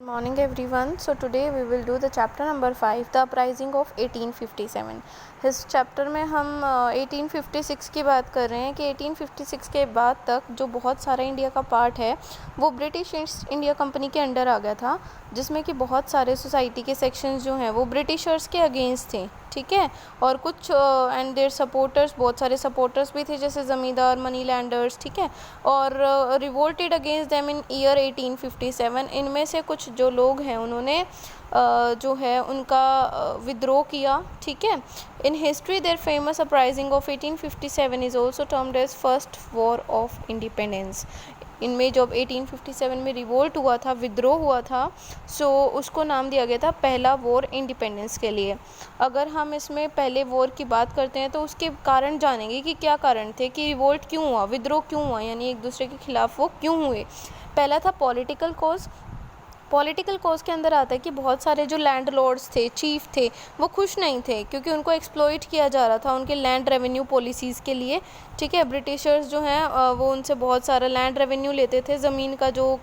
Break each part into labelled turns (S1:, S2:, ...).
S1: Morning everyone. So today we will do the chapter number 5, the uprising of 1857. इस chapter में हम 1856 की बात कर रहे हैं कि 1856 के बाद तक जो बहुत सारा इंडिया का पार्ट है वो ब्रिटिश ईस्ट इंडिया कंपनी के अंडर आ गया था, जिसमें कि बहुत सारे सोसाइटी के सेक्शंस जो हैं वो ब्रिटिशर्स के अगेंस्ट थे, ठीक है। और कुछ एंड देयर सपोर्टर्स, बहुत सारे सपोर्टर्स भी थे जैसे ज़मींदार, मनी लैंडर्स, ठीक है। और revolted against them in year 1857। इनमें से कुछ जो लोग हैं उन्होंने जो है उनका विद्रोह किया, ठीक है। In history there famous uprising of 1857 is also termed as first war of independence. इनमें जब 1857 में रिवोल्ट हुआ था, विद्रोह हुआ था, सो उसको नाम दिया गया था पहला वॉर इंडिपेंडेंस के लिए। अगर हम इसमें पहले वॉर की बात करते हैं तो उसके कारण जानेंगे कि क्या कारण थे, कि रिवोल्ट क्यों हुआ, विद्रोह क्यों हुआ, यानी एक दूसरे के खिलाफ वो क्यों हुए। पहला था पॉलिटिकल कॉज। पॉलिटिकल कॉज के अंदर आता है कि बहुत सारे जो लैंड लॉर्ड्स थे, चीफ थे, वो खुश नहीं थे क्योंकि उनको एक्सप्लॉइट किया जा रहा था उनके लैंड रेवेन्यू पॉलिसीज़ के लिए, ठीक है। ब्रिटिशर्स जो हैं वो उनसे बहुत सारा लैंड रेवेन्यू लेते थे, ज़मीन का जो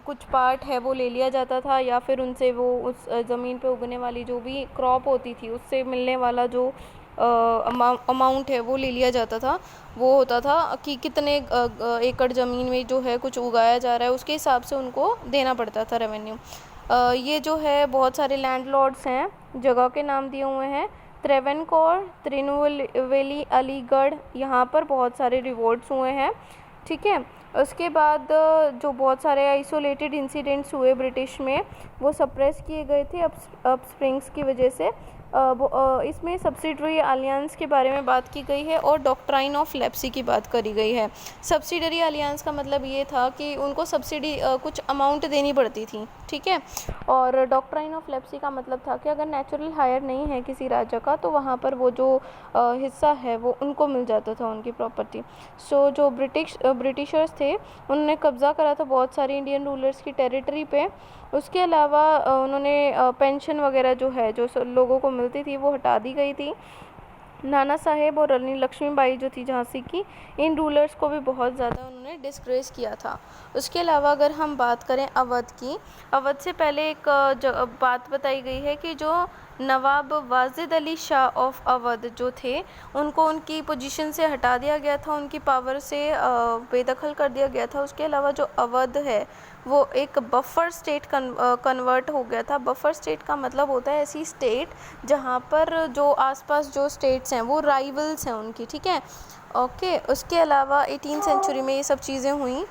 S1: कुछ पार्ट है वो ले लिया जाता था, या फिर उनसे वो उस ज़मीन पे उगने वाली जो भी क्रॉप होती थी उससे मिलने वाला जो अमाउंट है वो ले लिया जाता था। वो होता था कि कितने एकड़ ज़मीन में जो है कुछ उगाया जा रहा है उसके हिसाब से उनको देना पड़ता था रेवेन्यू। ये जो है बहुत सारे लैंडलॉर्ड्स हैं, जगह के नाम दिए हुए हैं, त्रैवनकोर, तिरुनेलवेली, अलीगढ़, यहाँ पर बहुत सारे रिवोल्ट्स हुए हैं, ठीक है। उसके बाद जो बहुत सारे आइसोलेटेड इंसिडेंट्स हुए ब्रिटिश में वो सप्रेस किए गए थे अप स्प्रिंग्स की वजह से। इसमें सब्सिडरी अलियंस के बारे में बात की गई है और डॉक्ट्राइन ऑफ लेप्सी की बात करी गई है। सब्सिडरी अलियंस का मतलब ये था कि उनको सब्सिडी कुछ अमाउंट देनी पड़ती थी, ठीक है। और डॉक्ट्राइन ऑफ लेप्सी का मतलब था कि अगर नेचुरल हायर नहीं है किसी राज्य का तो वहाँ पर वो जो हिस्सा है वो उनको मिल जाता था, उनकी प्रॉपर्टी। सो जो ब्रिटिशर्स थे उन्होंने कब्ज़ा करा था बहुत सारी इंडियन रूलर्स की टेरिटरी पे। उसके अलावा उन्होंने पेंशन वगैरह जो है जो लोगों को मिलती थी वो हटा दी गई थी। नाना साहेब और रानी लक्ष्मीबाई जो थी झांसी की, इन रूलर्स को भी बहुत ज़्यादा उन्होंने डिस्ग्रेस किया था। उसके अलावा अगर हम बात करें अवध की, अवध से पहले एक बात बताई गई है कि जो नवाब वाजिद अली शाह ऑफ अवध जो थे उनको उनकी पोजीशन से हटा दिया गया था, उनकी पावर से बेदखल कर दिया गया था। उसके अलावा जो अवध है वो एक बफर स्टेट कन्वर्ट हो गया था। बफर स्टेट का मतलब होता है ऐसी स्टेट जहाँ पर जो आसपास जो स्टेट्स हैं वो राइवल्स हैं उनकी, ठीक है। ओके। उसके अलावा 18th सेंचुरी में ये सब चीज़ें हुई।